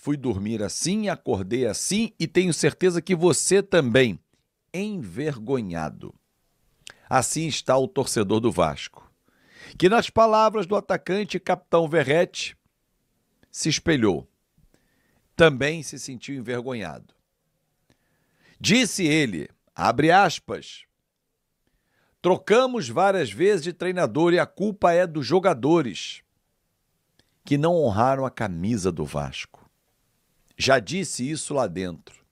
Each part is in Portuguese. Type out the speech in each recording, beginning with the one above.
fui dormir assim, acordei assim e tenho certeza que você também, envergonhado. Assim está o torcedor do Vasco, que nas palavras do atacante capitão Verratti se espelhou. Também se sentiu envergonhado. Disse ele, abre aspas, trocamos várias vezes de treinador e a culpa é dos jogadores que não honraram a camisa do Vasco. Já disse isso lá dentro.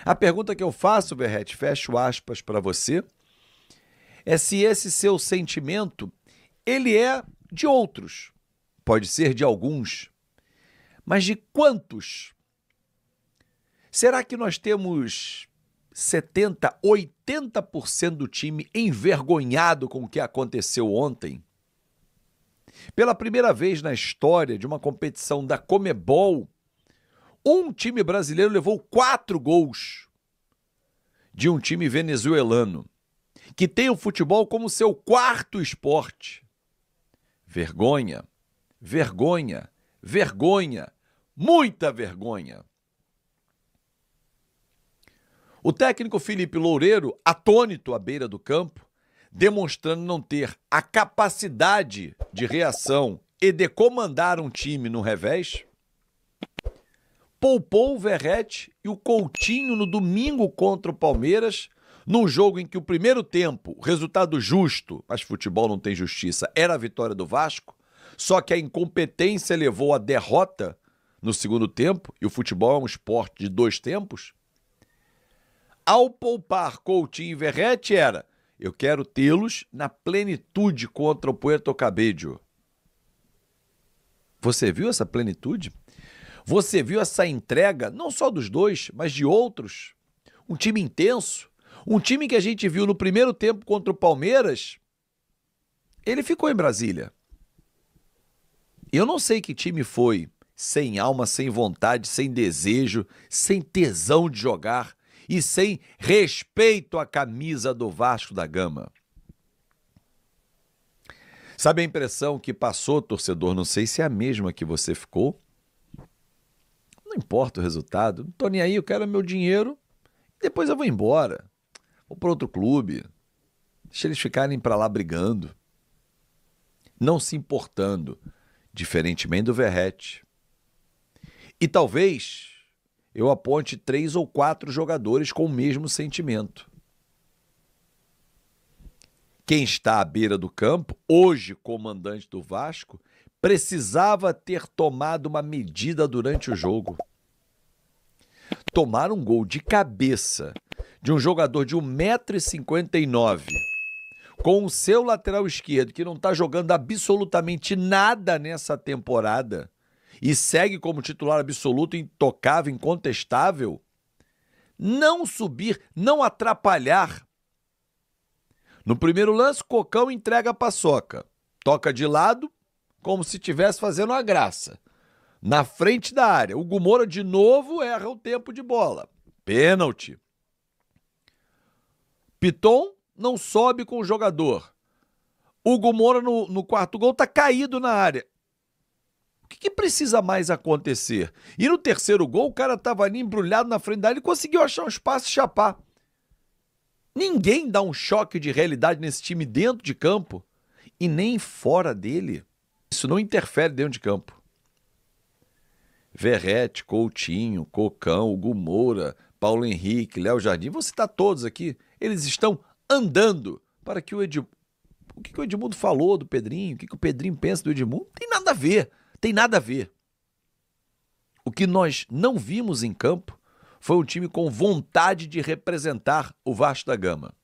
A pergunta que eu faço, Verratti, fecho aspas para você, é se esse seu sentimento, ele é de outros, pode ser de alguns, mas de quantos? Será que nós temos 70%, 80% do time envergonhado com o que aconteceu ontem? Pela primeira vez na história de uma competição da Conmebol, um time brasileiro levou 4 gols de um time venezuelano, que tem o futebol como seu quarto esporte. Vergonha, vergonha, vergonha, muita vergonha. O técnico Felipe Loureiro, atônito à beira do campo, demonstrando não ter a capacidade de reação e de comandar um time no revés, poupou o Verratti e o Coutinho no domingo contra o Palmeiras, num jogo em que o primeiro tempo, o resultado justo, mas futebol não tem justiça, era a vitória do Vasco, só que a incompetência levou à derrota no segundo tempo, e o futebol é um esporte de 2 tempos. Ao poupar Coutinho e Verratti era, eu quero tê-los na plenitude contra o Puerto Cabello. Você viu essa plenitude? Você viu essa entrega, não só dos dois, mas de outros? Um time intenso, um time que a gente viu no primeiro tempo contra o Palmeiras, ele ficou em Brasília. Eu não sei que time foi, sem alma, sem vontade, sem desejo, sem tesão de jogar, e sem respeito à camisa do Vasco da Gama. Sabe a impressão que passou, torcedor? Não sei se é a mesma que você ficou. Não importa o resultado, não tô nem aí, eu quero meu dinheiro e depois eu vou embora. Vou para outro clube. Deixa eles ficarem para lá brigando. Não se importando, diferentemente do Verratti. E talvez eu aponte 3 ou 4 jogadores com o mesmo sentimento. Quem está à beira do campo, hoje comandante do Vasco, precisava ter tomado uma medida durante o jogo. Tomar um gol de cabeça de um jogador de 1,59 m, com o seu lateral esquerdo, que não está jogando absolutamente nada nessa temporada, e segue como titular absoluto, intocável, incontestável, não subir, não atrapalhar. No primeiro lance, Cocão entrega a paçoca. Toca de lado, como se estivesse fazendo uma graça. Na frente da área. O Hugo Moura de novo erra o tempo de bola. Pênalti. Piton não sobe com o jogador. Hugo Moura no quarto gol está caído na área. O que precisa mais acontecer? E no terceiro gol, o cara estava ali embrulhado na frente da área e conseguiu achar um espaço e chapar. Ninguém dá um choque de realidade nesse time dentro de campo e nem fora dele. Isso não interfere dentro de campo. Verratti, Coutinho, Cocão, Hugo Moura, Paulo Henrique, Léo Jardim, vou citar todos aqui. Eles estão andando para que o Edmundo... O que o Edmundo falou do Pedrinho? O que o Pedrinho pensa do Edmundo? Tem nada a ver. Tem nada a ver. O que nós não vimos em campo foi um time com vontade de representar o Vasco da Gama.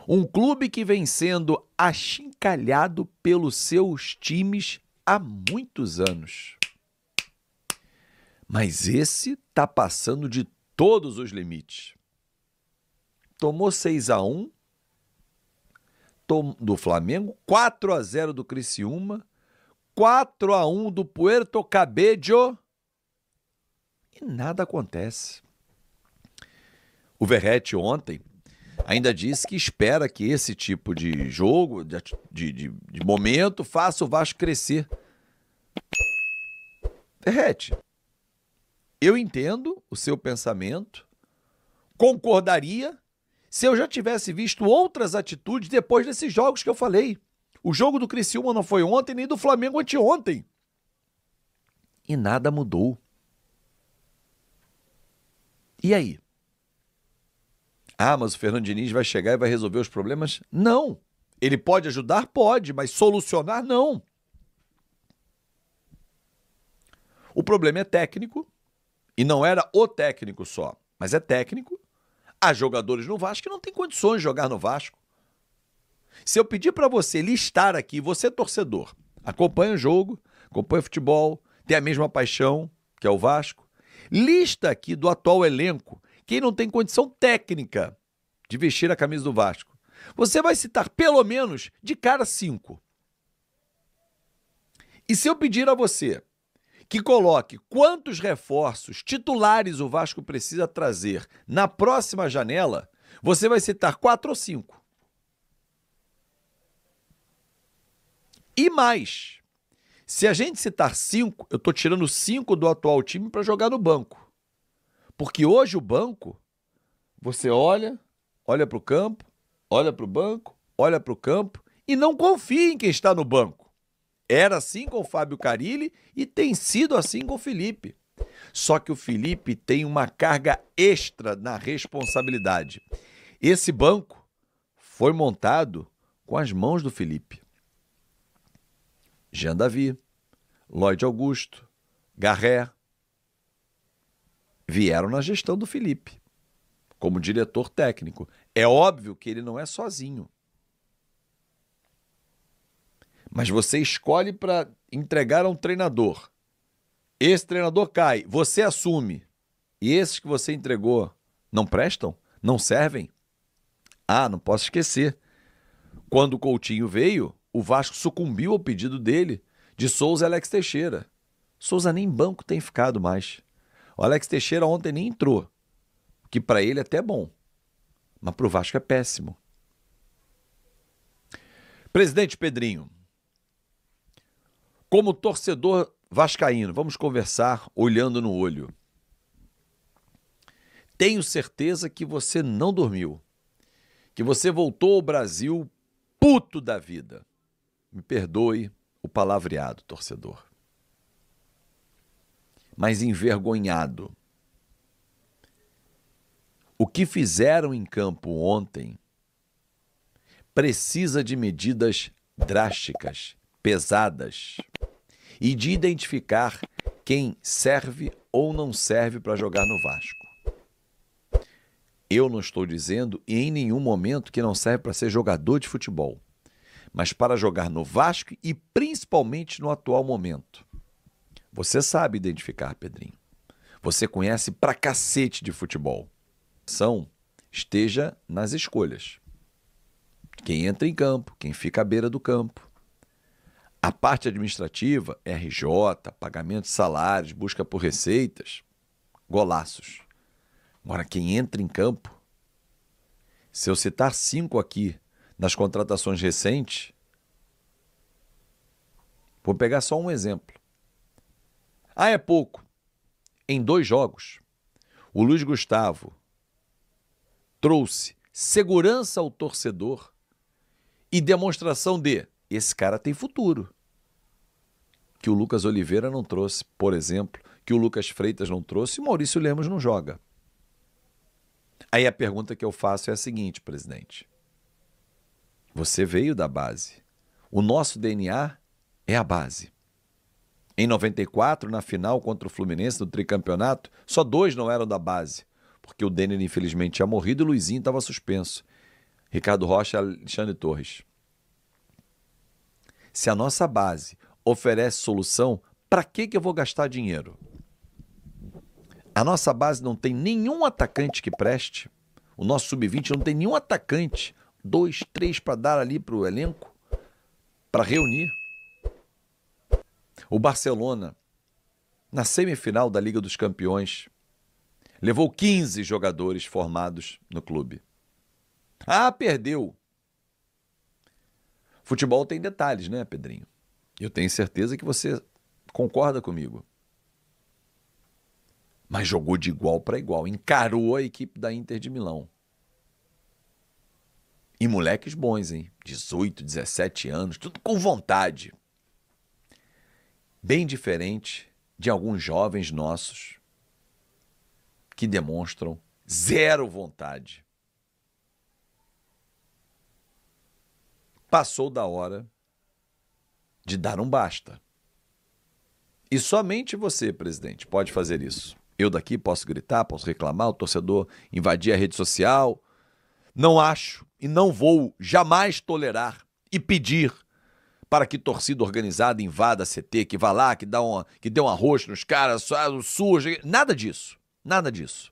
Um clube que vem sendo achincalhado pelos seus times há muitos anos. Mas esse tá passando de todos os limites. Tomou 6-1 do Flamengo, 4-0 do Criciúma, 4-1 do Puerto Cabello e nada acontece. O Verratti ontem ainda disse que espera que esse tipo de jogo, de momento, faça o Vasco crescer. derrete. Eu entendo o seu pensamento, concordaria se eu já tivesse visto outras atitudes depois desses jogos que eu falei. O jogo do Criciúma não foi ontem, nem do Flamengo anteontem. E nada mudou. E aí? Ah, mas o Fernando Diniz vai chegar e vai resolver os problemas? Não. Ele pode ajudar? Pode, mas solucionar? Não. O problema é técnico, e não era o técnico só, mas é técnico. Há jogadores no Vasco que não têm condições de jogar no Vasco. Se eu pedir para você listar aqui, você torcedor, acompanha o jogo, acompanha o futebol, tem a mesma paixão, que é o Vasco, lista aqui do atual elenco quem não tem condição técnica de vestir a camisa do Vasco. Você vai citar pelo menos de cara 5. E se eu pedir a você que coloque quantos reforços titulares o Vasco precisa trazer na próxima janela, você vai citar 4 ou 5. E mais, se a gente citar 5, eu estou tirando 5 do atual time para jogar no banco. Porque hoje o banco, você olha para o campo, olha para o banco, olha para o campo e não confia em quem está no banco. Era assim com o Fábio Carille e tem sido assim com o Felipe. Só que o Felipe tem uma carga extra na responsabilidade. Esse banco foi montado com as mãos do Felipe. Jean Davi, Lloyd Augusto, Garré, vieram na gestão do Felipe, como diretor técnico. É óbvio que ele não é sozinho. Mas você escolhe para entregar a um treinador. Esse treinador cai, você assume. E esses que você entregou não prestam? Não servem? Ah, não posso esquecer. Quando o Coutinho veio, o Vasco sucumbiu ao pedido dele, de Souza e Alex Teixeira. Souza nem em banco tem ficado mais. O Alex Teixeira ontem nem entrou, que para ele é até bom, mas para o Vasco é péssimo. Presidente Pedrinho, como torcedor vascaíno, vamos conversar olhando no olho. Tenho certeza que você não dormiu, que você voltou ao Brasil puto da vida. Me perdoe o palavreado, torcedor. Mas envergonhado. O que fizeram em campo ontem precisa de medidas drásticas, pesadas, e de identificar quem serve ou não serve para jogar no Vasco. Eu não estou dizendo em nenhum momento que não serve para ser jogador de futebol, mas para jogar no Vasco e principalmente no atual momento. Você sabe identificar, Pedrinho. Você conhece pra cacete de futebol. Esteja nas escolhas. Quem entra em campo, quem fica à beira do campo. A parte administrativa, RJ, pagamento de salários, busca por receitas, golaços. Agora, quem entra em campo, se eu citar 5 aqui nas contratações recentes, vou pegar só um exemplo. Ah, é pouco. Em 2 jogos, o Luiz Gustavo trouxe segurança ao torcedor e demonstração de esse cara tem futuro. Que o Lucas Oliveira não trouxe, por exemplo, que o Lucas Freitas não trouxe e o Maurício Lemos não joga. Aí a pergunta que eu faço é a seguinte, presidente. Você veio da base. O nosso DNA é a base. Em 94, na final contra o Fluminense, no tricampeonato, só 2 não eram da base, porque o Denner infelizmente tinha morrido e o Luizinho estava suspenso. Ricardo Rocha e Alexandre Torres. Se a nossa base oferece solução, para que eu vou gastar dinheiro? A nossa base não tem nenhum atacante que preste. O nosso sub-20 não tem nenhum atacante. 2, 3 para dar ali para o elenco, para reunir. O Barcelona, na semifinal da Liga dos Campeões, levou 15 jogadores formados no clube. Ah, perdeu. Futebol tem detalhes, né, Pedrinho? Eu tenho certeza que você concorda comigo. mas jogou de igual para igual, encarou a equipe da Inter de Milão. E moleques bons, hein? 18, 17 anos, tudo com vontade. Bem diferente de alguns jovens nossos que demonstram zero vontade. Passou da hora de dar um basta. E somente você, presidente, pode fazer isso. Eu daqui posso gritar, posso reclamar, o torcedor invadir a rede social. Não acho e não vou jamais tolerar e pedir para que torcida organizada invada a CT, que vá lá, que dê um arroz nos caras, surge. Nada disso, nada disso.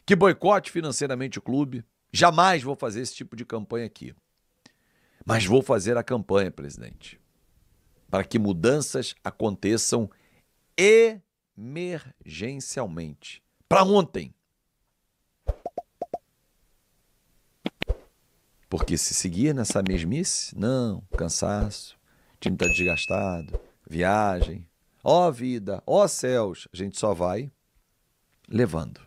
Que boicote financeiramente o clube. Jamais vou fazer esse tipo de campanha aqui. Mas vou fazer a campanha, presidente, para que mudanças aconteçam emergencialmente. Para ontem. Porque se seguir nessa mesmice, não, cansaço, o time está desgastado, viagem, ó vida, ó céus, a gente só vai levando.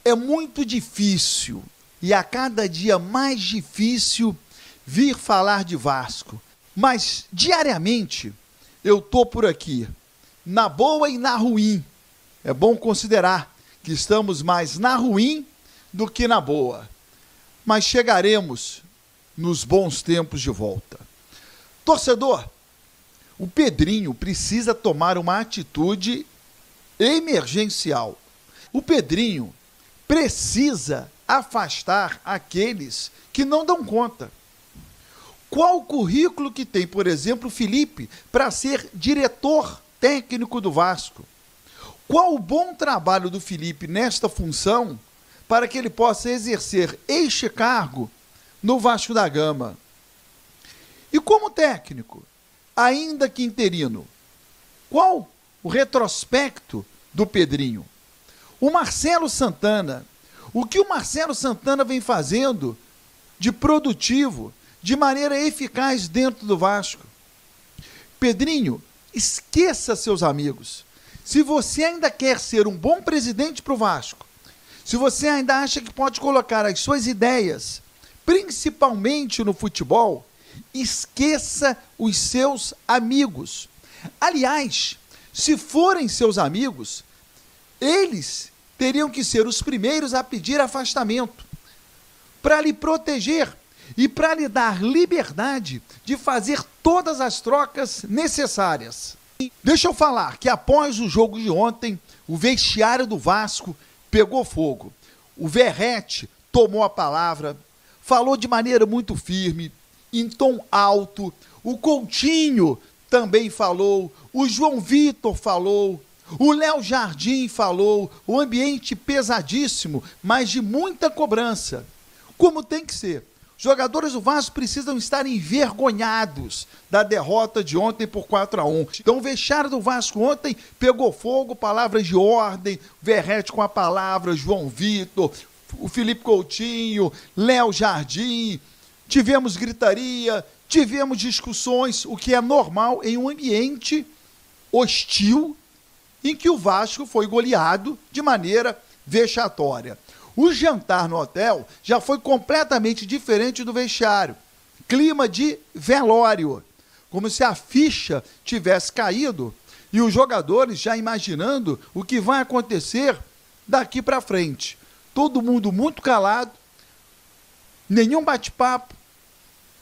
É muito difícil, e a cada dia mais difícil, vir falar de Vasco. Mas, diariamente, eu tô por aqui, na boa e na ruim. É bom considerar que estamos mais na ruim do que na boa. Mas chegaremos nos bons tempos de volta. Torcedor, o Pedrinho precisa tomar uma atitude emergencial. O Pedrinho precisa afastar aqueles que não dão conta. Qual o currículo que tem, por exemplo, o Felipe para ser diretor técnico do Vasco? Qual o bom trabalho do Felipe nesta função para que ele possa exercer este cargo no Vasco da Gama? E como técnico, ainda que interino, qual o retrospecto do Pedrinho? O Marcelo Santana, o que o Marcelo Santana vem fazendo de produtivo, de maneira eficaz dentro do Vasco? Pedrinho, esqueça seus amigos. Se você ainda quer ser um bom presidente para o Vasco, se você ainda acha que pode colocar as suas ideias, principalmente no futebol, esqueça os seus amigos. Aliás, se forem seus amigos, eles teriam que ser os primeiros a pedir afastamento, para lhe proteger e para lhe dar liberdade de fazer todas as trocas necessárias. Deixa eu falar que após o jogo de ontem, o vestiário do Vasco pegou fogo. O Verrete tomou a palavra, falou de maneira muito firme, em tom alto. O Coutinho também falou, o João Vitor falou, o Léo Jardim falou. O ambiente pesadíssimo, mas de muita cobrança, como tem que ser. Os jogadores do Vasco precisam estar envergonhados da derrota de ontem por 4-1. Então o vestiário do Vasco ontem pegou fogo, palavras de ordem, Verrete com a palavra, João Vitor, o Felipe Coutinho, Léo Jardim. Tivemos gritaria, tivemos discussões, o que é normal em um ambiente hostil em que o Vasco foi goleado de maneira vexatória. O jantar no hotel já foi completamente diferente do vestiário. Clima de velório, como se a ficha tivesse caído e os jogadores já imaginando o que vai acontecer daqui para frente. Todo mundo muito calado, nenhum bate-papo,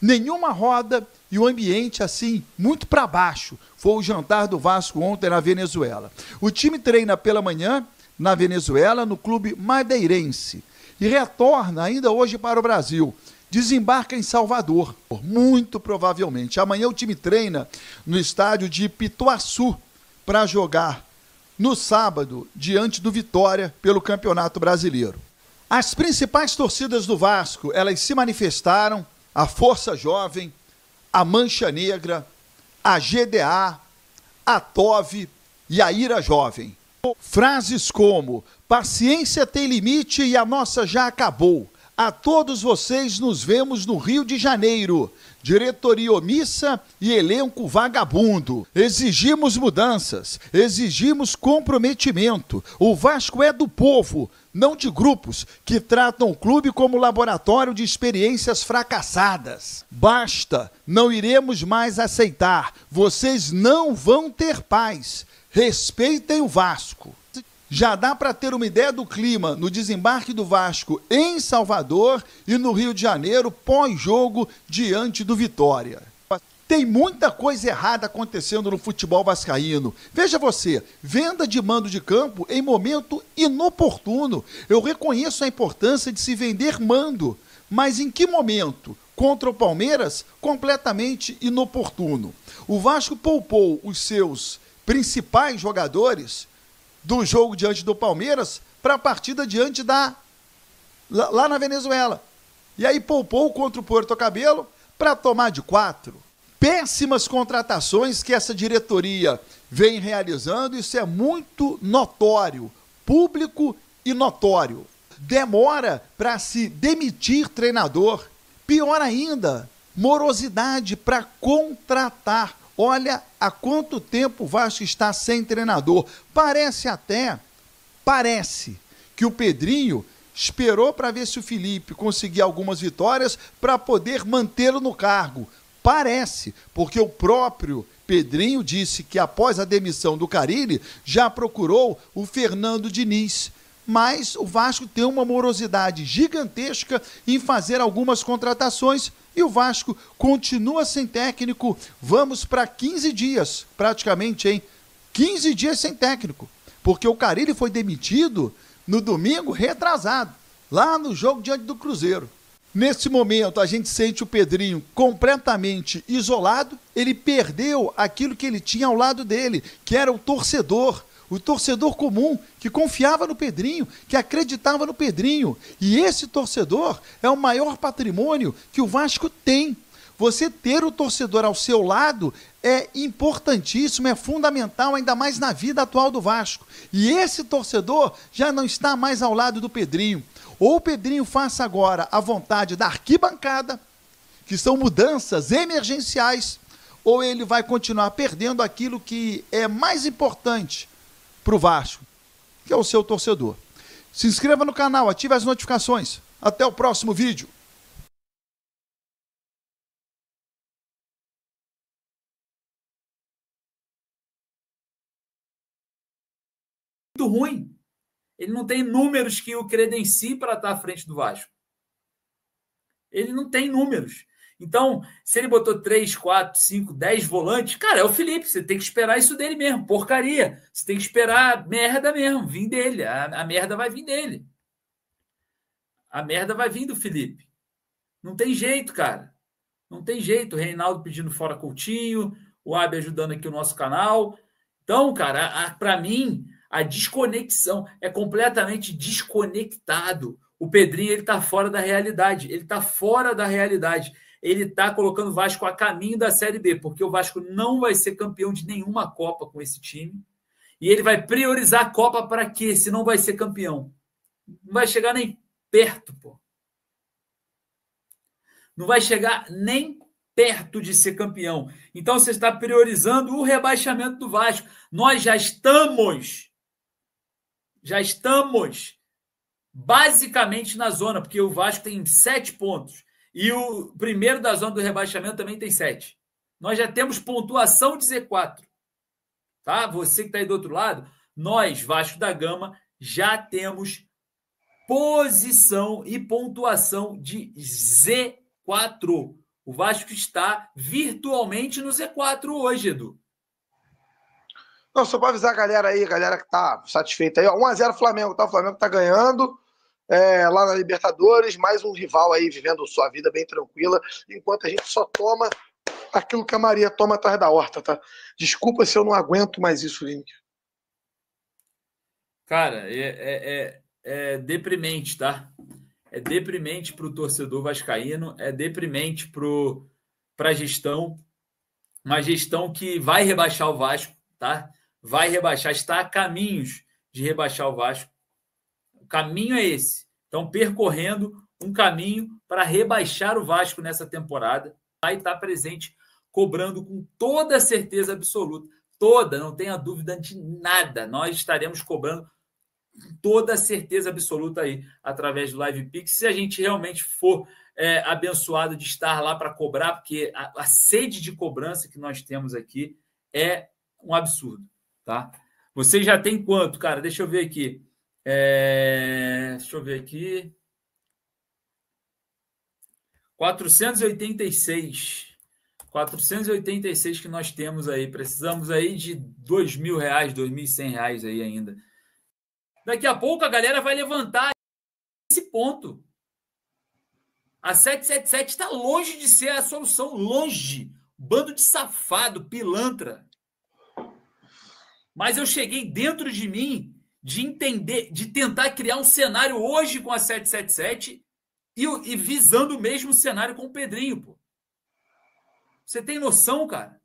nenhuma roda e o ambiente assim, muito para baixo. Foi o jantar do Vasco ontem na Venezuela. O time treina pela manhã na Venezuela, no clube madeirense, e retorna ainda hoje para o Brasil. Desembarca em Salvador, muito provavelmente. Amanhã o time treina no estádio de Pituaçu para jogar no sábado diante do Vitória pelo Campeonato Brasileiro. As principais torcidas do Vasco, elas se manifestaram: a Força Jovem, a Mancha Negra, a GDA, a TOV e a Ira Jovem. Frases como: paciência tem limite e a nossa já acabou. A todos vocês nos vemos no Rio de Janeiro. Diretoria omissa e elenco vagabundo. Exigimos mudanças, exigimos comprometimento. O Vasco é do povo, não de grupos que tratam o clube como laboratório de experiências fracassadas. Basta, não iremos mais aceitar. Vocês não vão ter paz. Respeitem o Vasco. Já dá para ter uma ideia do clima no desembarque do Vasco em Salvador e no Rio de Janeiro pós-jogo diante do Vitória. Tem muita coisa errada acontecendo no futebol vascaíno. Veja você, venda de mando de campo em momento inoportuno. Eu reconheço a importância de se vender mando, mas em que momento? Contra o Palmeiras, completamente inoportuno. O Vasco poupou os seus principais jogadores do jogo diante do Palmeiras para a partida diante lá na Venezuela. E aí poupou contra o Puerto Cabello para tomar de 4. Péssimas contratações que essa diretoria vem realizando, isso é muito notório, público e notório. Demora para se demitir treinador. Pior ainda, morosidade para contratar. Olha há quanto tempo o Vasco está sem treinador. Parece que o Pedrinho esperou para ver se o Felipe conseguia algumas vitórias para poder mantê-lo no cargo. Parece, porque o próprio Pedrinho disse que após a demissão do Carille já procurou o Fernando Diniz. Mas o Vasco tem uma morosidade gigantesca em fazer algumas contratações e o Vasco continua sem técnico. Vamos para 15 dias, praticamente, hein? 15 dias sem técnico, porque o Carille foi demitido no domingo retrasado, lá no jogo diante do Cruzeiro. Nesse momento, a gente sente o Pedrinho completamente isolado, ele perdeu aquilo que ele tinha ao lado dele, que era o torcedor comum, que confiava no Pedrinho, que acreditava no Pedrinho. E esse torcedor é o maior patrimônio que o Vasco tem. Você ter o torcedor ao seu lado é importantíssimo, é fundamental, ainda mais na vida atual do Vasco. E esse torcedor já não está mais ao lado do Pedrinho. Ou o Pedrinho faça agora a vontade da arquibancada, que são mudanças emergenciais, ou ele vai continuar perdendo aquilo que é mais importante para o Vasco, que é o seu torcedor. Se inscreva no canal, ative as notificações. Até o próximo vídeo. Muito ruim. Ele não tem números que o credenciem para estar à frente do Vasco. Ele não tem números. Então, se ele botou 3, 4, 5, 10 volantes, cara, é o Felipe, você tem que esperar isso dele mesmo, porcaria. Você tem que esperar merda mesmo, vir dele. A merda vai vir dele. A merda vai vir do Felipe. Não tem jeito, cara. Não tem jeito. O Reinaldo pedindo fora Coutinho, o Abi ajudando aqui o nosso canal. Então, cara, para mim, a desconexão é completamente desconectado. O Pedrinho, ele tá fora da realidade. Ele tá fora da realidade. Ele está colocando o Vasco a caminho da Série B, porque o Vasco não vai ser campeão de nenhuma Copa com esse time. E ele vai priorizar a Copa para quê? Se não vai ser campeão. Não vai chegar nem perto, pô. Não vai chegar nem perto de ser campeão. Então você está priorizando o rebaixamento do Vasco. Nós já estamos basicamente na zona, porque o Vasco tem 7 pontos. E o primeiro da zona do rebaixamento também tem 7. Nós já temos pontuação de Z4. Tá? Você que está aí do outro lado, nós, Vasco da Gama, já temos posição e pontuação de Z4. O Vasco está virtualmente no Z4 hoje, Edu. Não, só para avisar a galera aí, galera que tá satisfeita aí, ó, 1-0 Flamengo, tá? O Flamengo tá ganhando lá na Libertadores, mais um rival aí vivendo sua vida bem tranquila, enquanto a gente só toma aquilo que a Maria toma atrás da horta, tá? Desculpa se eu não aguento mais isso, Link. Cara, é deprimente, tá? É deprimente para o torcedor vascaíno, é deprimente para a gestão, uma gestão que vai rebaixar o Vasco, tá? Vai rebaixar, está a caminhos de rebaixar o Vasco. O caminho é esse. Estão percorrendo um caminho para rebaixar o Vasco nessa temporada. Vai estar presente, cobrando com toda a certeza absoluta. Toda, não tenha dúvida de nada. Nós estaremos cobrando com toda a certeza absoluta aí, através do Live Pix, se a gente realmente for abençoado de estar lá para cobrar, porque a sede de cobrança que nós temos aqui é um absurdo, tá? Você já tem quanto, cara? Deixa eu ver aqui. Deixa eu ver aqui. 486. 486 que nós temos aí. Precisamos aí de R$2.000, R$2.100 aí ainda. Daqui a pouco a galera vai levantar esse ponto. A 777 está longe de ser a solução. Longe. Bando de safado, pilantra. Mas eu cheguei dentro de mim de entender, de tentar criar um cenário hoje com a 777 e visando o mesmo cenário com o Pedrinho, pô. Você tem noção, cara?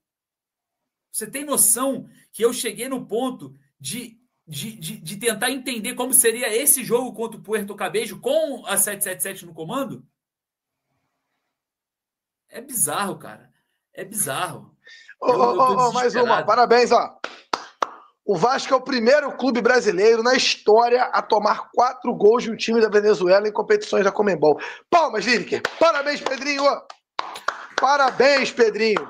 Você tem noção que eu cheguei no ponto de tentar entender como seria esse jogo contra o Puerto Cabello com a 777 no comando? É bizarro, cara. É bizarro. Mais uma. Parabéns, ó. O Vasco é o primeiro clube brasileiro na história a tomar 4 gols de um time da Venezuela em competições da Conmebol. Palmas, Lineker. Parabéns, Pedrinho. Parabéns, Pedrinho.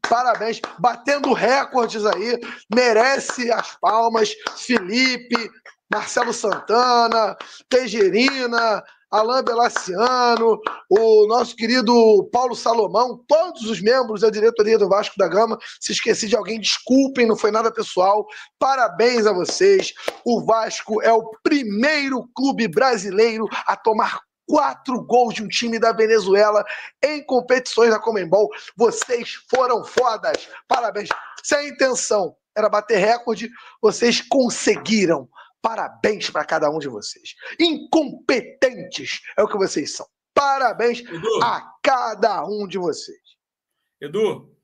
Parabéns. Batendo recordes aí. Merece as palmas. Felipe, Marcelo Santana, Tejerina, Alain Belaciano, o nosso querido Paulo Salomão, todos os membros da diretoria do Vasco da Gama. Se esqueci de alguém, desculpem, não foi nada pessoal. Parabéns a vocês. O Vasco é o primeiro clube brasileiro a tomar 4 gols de um time da Venezuela em competições da Conmebol. Vocês foram fodas. Parabéns. Se a intenção era bater recorde, vocês conseguiram. Parabéns para cada um de vocês. Incompetentes é o que vocês são. Parabéns, Edu, a cada um de vocês. Edu,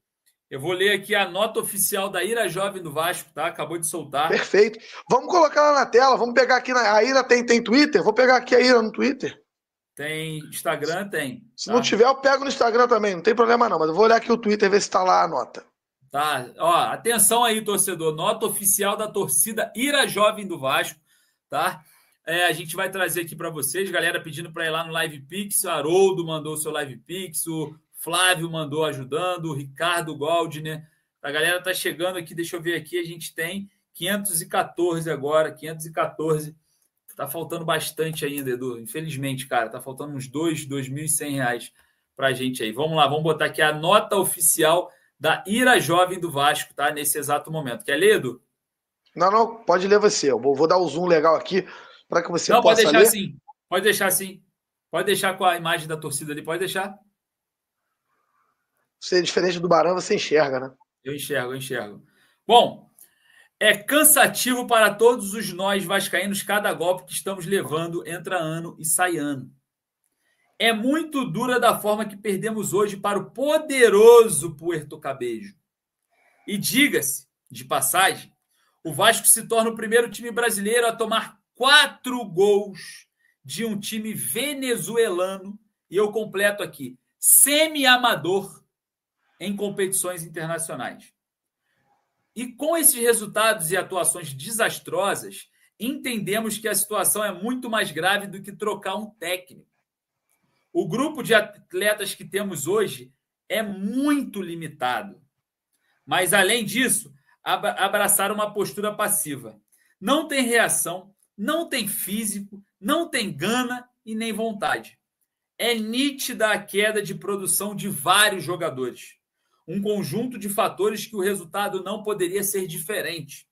eu vou ler aqui a nota oficial da Ira Jovem do Vasco, tá? Acabou de soltar. Perfeito. Vamos colocar ela na tela. Vamos pegar aqui. A Ira tem Twitter? Vou pegar aqui a Ira no Twitter. Tem Instagram, tem. Se não tiver, eu pego no Instagram também. Não tem problema não. Mas eu vou olhar aqui o Twitter e ver se está lá a nota. Tá, ó, atenção aí, torcedor. Nota oficial da torcida Ira Jovem do Vasco, tá? A gente vai trazer aqui para vocês, galera pedindo para ir lá no Live Pix. O Haroldo mandou o seu Live Pix, o Flávio mandou ajudando, o Ricardo Goldner. A galera tá chegando aqui, deixa eu ver aqui, a gente tem 514 agora, 514. Tá faltando bastante ainda, Edu. Infelizmente, cara, tá faltando uns R$2.100 pra gente aí. Vamos lá, vamos botar aqui a nota oficial da Ira Jovem do Vasco, tá? Nesse exato momento. Quer ler, Edu? Não, pode ler você. Eu vou dar o zoom legal aqui para que você possa ler. Não, pode deixar assim. Pode deixar assim. Pode deixar com a imagem da torcida ali. Pode deixar. Você é diferente do Barão, você enxerga, né? Eu enxergo. Bom, é cansativo para todos os nós vascaínos cada golpe que estamos levando, entra ano e sai ano. É muito dura da forma que perdemos hoje para o poderoso Puerto Cabello. E diga-se, de passagem, o Vasco se torna o primeiro time brasileiro a tomar 4 gols de um time venezuelano, e eu completo aqui, semi-amador em competições internacionais. E com esses resultados e atuações desastrosas, entendemos que a situação é muito mais grave do que trocar um técnico. O grupo de atletas que temos hoje é muito limitado. Mas, além disso, abraçaram uma postura passiva. Não tem reação, não tem físico, não tem gana e nem vontade. É nítida a queda de produção de vários jogadores. Um conjunto de fatores que o resultado não poderia ser diferente.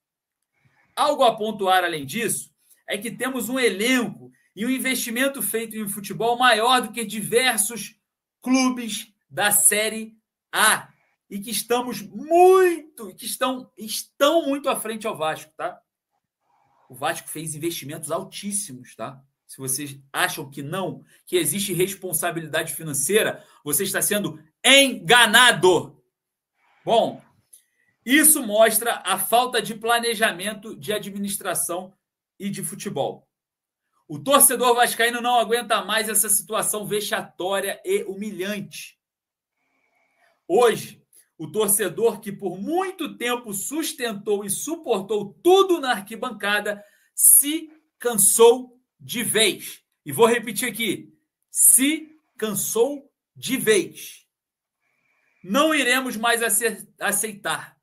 Algo a pontuar, além disso, é que temos um elenco e um investimento feito em futebol maior do que diversos clubes da Série A. E que estão muito à frente ao Vasco, tá? O Vasco fez investimentos altíssimos, tá? Se vocês acham que não, que existe responsabilidade financeira, você está sendo enganado. Bom, isso mostra a falta de planejamento de administração e de futebol. O torcedor vascaíno não aguenta mais essa situação vexatória e humilhante. Hoje, o torcedor que por muito tempo sustentou e suportou tudo na arquibancada se cansou de vez. E vou repetir aqui, se cansou de vez. Não iremos mais aceitar.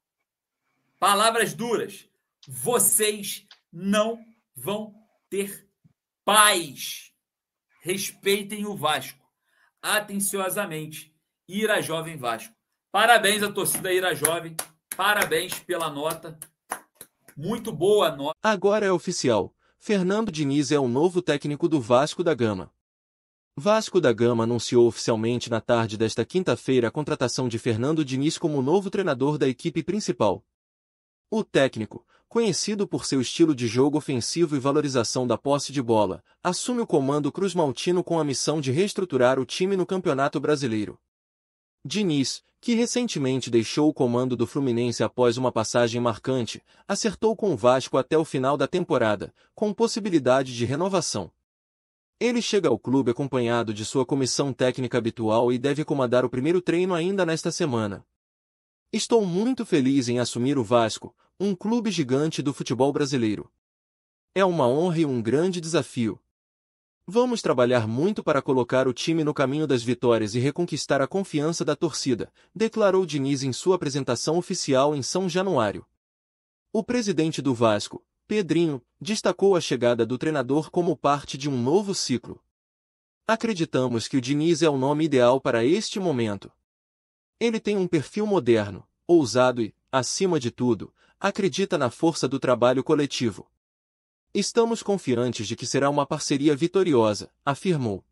Palavras duras. Vocês não vão ter paz. Respeitem o Vasco. Atenciosamente. Ira Jovem Vasco. Parabéns à torcida Ira Jovem. Parabéns pela nota. Muito boa a nota. Agora é oficial. Fernando Diniz é o novo técnico do Vasco da Gama. Vasco da Gama anunciou oficialmente na tarde desta quinta-feira a contratação de Fernando Diniz como novo treinador da equipe principal. O técnico, conhecido por seu estilo de jogo ofensivo e valorização da posse de bola, assume o comando cruzmaltino com a missão de reestruturar o time no Campeonato Brasileiro. Diniz, que recentemente deixou o comando do Fluminense após uma passagem marcante, acertou com o Vasco até o final da temporada, com possibilidade de renovação. Ele chega ao clube acompanhado de sua comissão técnica habitual e deve comandar o primeiro treino ainda nesta semana. Estou muito feliz em assumir o Vasco, um clube gigante do futebol brasileiro. É uma honra e um grande desafio. Vamos trabalhar muito para colocar o time no caminho das vitórias e reconquistar a confiança da torcida, declarou Diniz em sua apresentação oficial em São Januário. O presidente do Vasco, Pedrinho, destacou a chegada do treinador como parte de um novo ciclo. Acreditamos que o Diniz é o nome ideal para este momento. Ele tem um perfil moderno, ousado e, acima de tudo, acredita na força do trabalho coletivo. Estamos confiantes de que será uma parceria vitoriosa, afirmou.